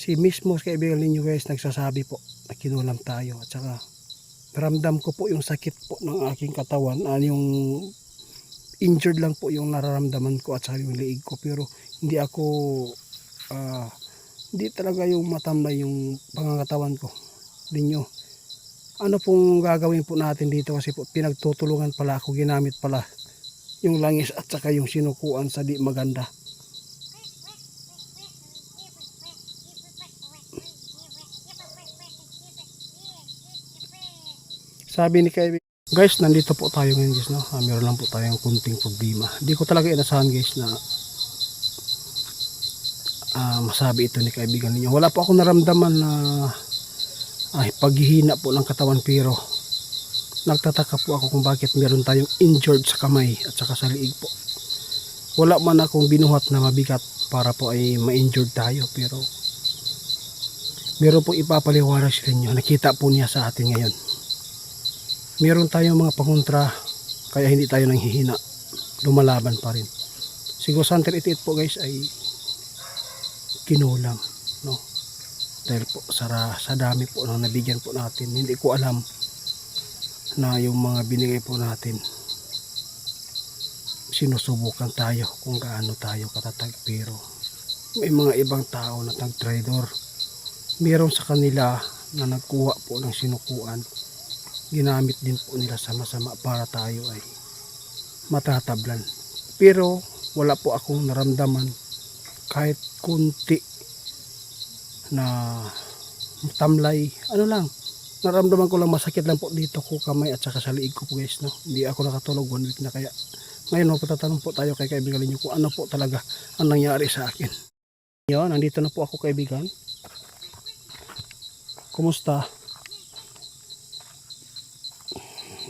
Si mismo kaibigan ninyo guys nagsasabi po na kinulam tayo, at saka naramdam ko po yung sakit po ng aking katawan, yung injured lang po yung nararamdaman ko at saka yung liig ko, pero hindi ako hindi talaga yung matamlay yung pangangatawan ko ninyo. Ano pong gagawin po natin dito, kasi po pinagtutulungan pala ako, ginamit pala yung langis at saka yung sinukuan sa di maganda. Sabi ni kaibigan, guys, nandito po tayo ngayon guys, no? Meron lang po tayong kunting problema. Hindi ko talaga inasahan guys na masabi ito ni kaibigan ninyo. Wala po akong naramdaman na paghihina po ng katawan, pero nagtataka po ako kung bakit meron tayong injured sa kamay at saka sa liig po. Wala man akong binuhat na mabigat para po ay ma-injured tayo, pero meron po ipapaliwanag sa inyo. Nakita po niya sa atin ngayon. Meron tayong mga pangontra, kaya hindi tayo nanghihina, lumalaban pa rin. Siguro Santer itiit po guys ay kinulam, no? Dahil po sa dami po na nabigyan po natin, hindi ko alam na yung mga binigay po natin, sinusubukan tayo kung gaano tayo katatag, pero may mga ibang tao na tag-trader. Meron sa kanila na nagkuha po ng sinukuan, ginamit din po nila sa masama para tayo ay matatablan. Pero wala po akong naramdaman kahit kunti na tamlay. Ano lang, naramdaman ko lang masakit lang po dito ko kamay at saka sa liig ko po guys, no? Hindi ako nakatulog 1 week na, kaya ngayon magtatanong po tayo kay kaibigan ninyo kung ano po talaga ang nangyari sa akin. Yun, nandito na po ako kaibigan. Kumusta?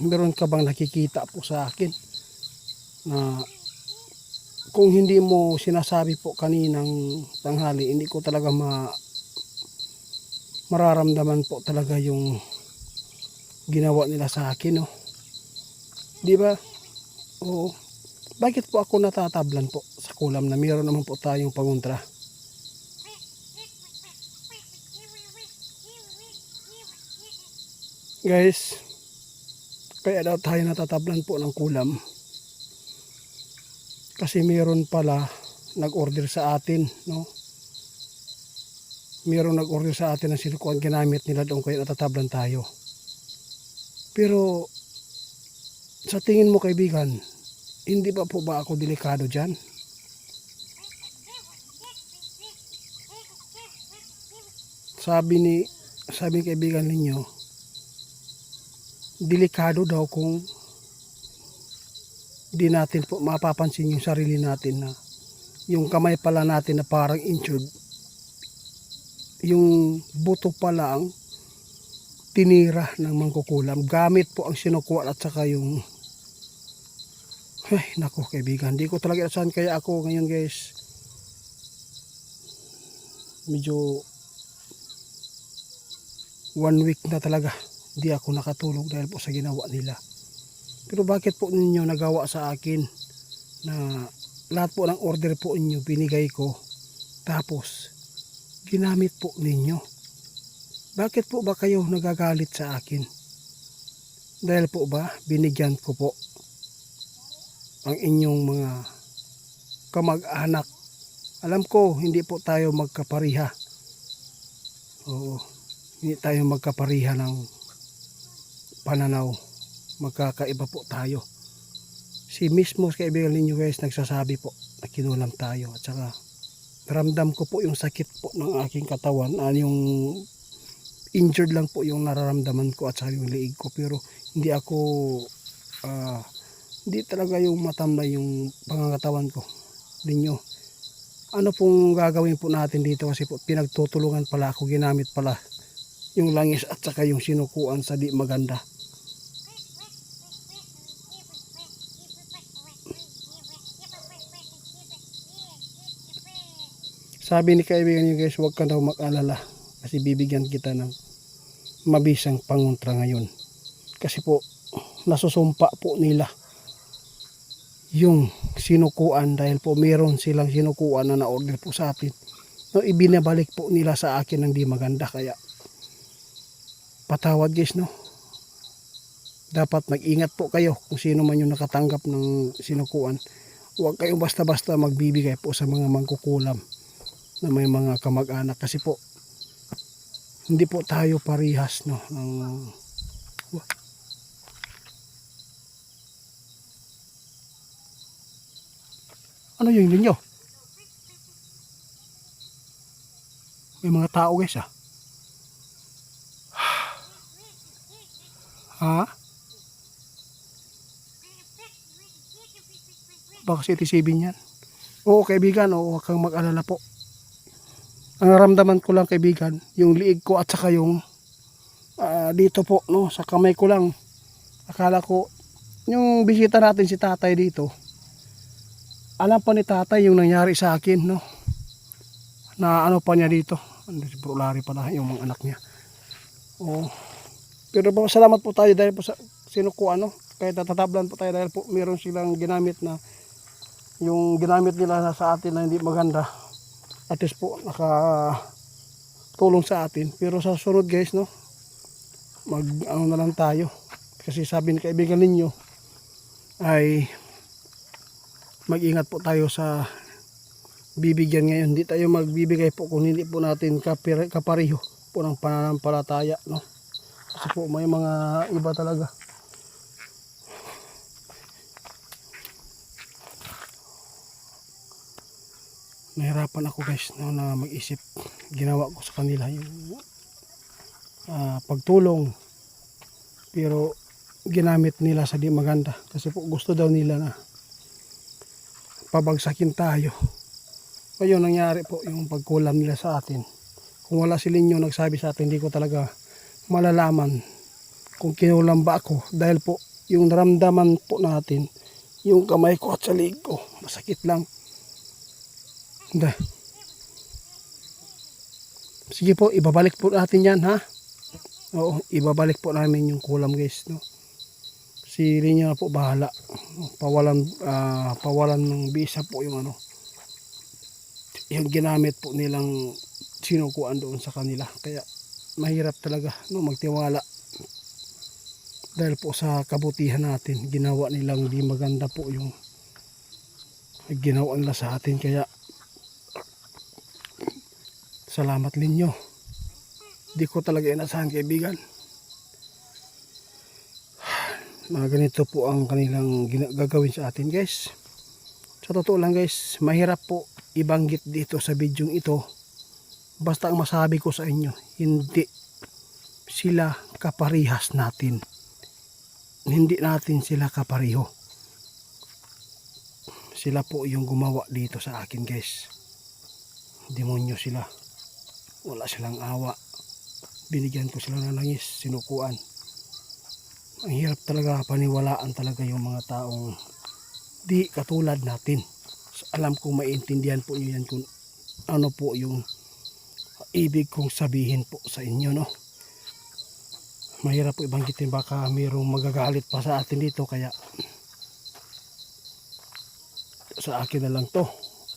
Meron ka bang nakikita po sa akin na kung hindi mo sinasabi po kaninang tanghali, hindi ko talaga mararamdaman po talaga yung ginawa nila sa akin, no? Di ba? Oo. Bakit po ako natatablan po sa kulam na meron naman po tayong pangontra? Guys, kaya daw tayo natatablan po ng kulam kasi meron pala nag-order sa atin, no? Meron nag-order sa atin ng sinukuan, ginamit nila doon, kaya natatablan tayo. Pero sa tingin mo kaibigan, hindi ba po ba ako delikado dyan? Sabi kaibigan ninyo, delikado daw kung di natin po mapapansin yung sarili natin, na yung kamay pala natin na parang injured, yung buto pala ang tinira ng mangkukulam gamit po ang sinukuan at saka yung nako kaibigan, di ko talaga saan. Kaya ako ngayon guys, medyo 1 week na talaga di ako nakatulog dahil po sa ginawa nila. Pero bakit po ninyo nagawa sa akin na lahat po ng order po ninyo binigay ko, tapos ginamit po ninyo? Bakit po ba kayo nagagalit sa akin? Dahil po ba binigyan ko po ang inyong mga kamag-anak? Alam ko hindi po tayo magkapariha. Oo, hindi tayo magkapariha ng pananaw, magkakaiba po tayo. Si mismo kaibigan ninyo guys nagsasabi po na kinulam tayo, at saka naramdam ko po yung sakit po ng aking katawan, yung injured lang po yung nararamdaman ko at saka yung liig ko, pero hindi ako hindi talaga yung matamlay yung pangangatawan ko ninyo. Ano pong gagawin po natin dito, kasi po pinagtutulungan pala ako, ginamit pala yung langis at saka yung sinukuan sa di maganda. Sabi ni kaibigan niyo guys, huwag ka daw mag-alala kasi bibigyan kita ng mabisang pangontra ngayon. Kasi po nasusumpa po nila yung sinukuan, dahil po meron silang sinukuan na na-order po sa atin. no, ibinabalik po nila sa akin ng di maganda. Kaya patawad guys, no. Dapat mag-ingat po kayo kung sino man yung nakatanggap ng sinukuan. Huwag kayong basta-basta magbibigay po sa mga mangkukulam na may mga kamag-anak, kasi po hindi po tayo parihas, no, ng ano yung ninyo? May mga tao guys ha? Baka City 7 yan. Oo kaibigan, oo, huwag kang mag-alala po. Ang naramdaman ko lang kaibigan, yung liig ko at saka yung dito po, no, sa kamay ko lang. Akala ko yung bisita natin si tatay dito, alam pa ni tatay yung nangyari sa akin, no, na ano pa niya dito, brulari pala yung mga anak niya. Oo. Pero po, salamat po tayo dahil po sa sinukuan, no, kahit natatablan po tayo dahil po meron silang ginamit na yung ginamit nila sa atin na hindi maganda. At least po nakatulong sa atin. Pero sa sunod guys, no, mag ano na lang tayo, kasi sabi ni kaibigan ninyo ay mag-ingat po tayo sa bibigyan ngayon. Hindi tayo magbibigay po kung hindi po natin kapariho po ng pananampalataya, no, kasi po may mga iba talaga. Nahirapan ako guys, no, na mag-isip. Ginawa ko sa kanila yung pagtulong, pero ginamit nila sa di maganda, kasi po gusto daw nila na pabagsakin tayo. Kaya nangyari po yung pagkulam nila sa atin. Kung wala si Linyo nagsabi sa atin, hindi ko talaga malalaman kung kinulam ba ako, dahil po yung naramdaman po natin, yung kamay ko at sa liig ko masakit lang. Sige po, ibabalik po natin yan ha. Oo, ibabalik po namin yung kulam guys, no. Si Linya na po bahala. Pawalan ng bisa po yung ano, yung ginamit po nilang sinukuan doon sa kanila. Kaya mahirap talaga, no, magtiwala. Dahil po sa kabutihan natin, ginawa nilang di maganda po yung ginawa nila sa atin. Kaya salamat Linyo. Di ko talaga inasahan kaibigan na ganito po ang kanilang gagawin sa atin guys. Sa totoo lang guys, mahirap po ibanggit dito sa video ito. Basta ang masabi ko sa inyo, hindi sila kaparihas natin. Hindi natin sila kapariho. Sila po yung gumawa dito sa akin guys. Demonyo sila. Wala silang awa. Binigyan ko sila ng langis, sinukuan. Ang hirap talaga paniwalaan talaga yung mga taong di katulad natin. Alam kong maintindihan po nyo yan kung ano po yung ibig kong sabihin po sa inyo, no. Mahirap po ibanggitin, baka mayroong magagalit pa sa atin dito, kaya sa akin na lang to.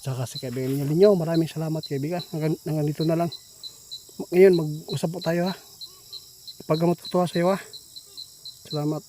Saka sa kaibigan ninyo, maraming salamat kaibigan. Hanggang dito na lang. Ngayon mag-usap po tayo ha. Paggamot ko to sa iyo ha. Salamat.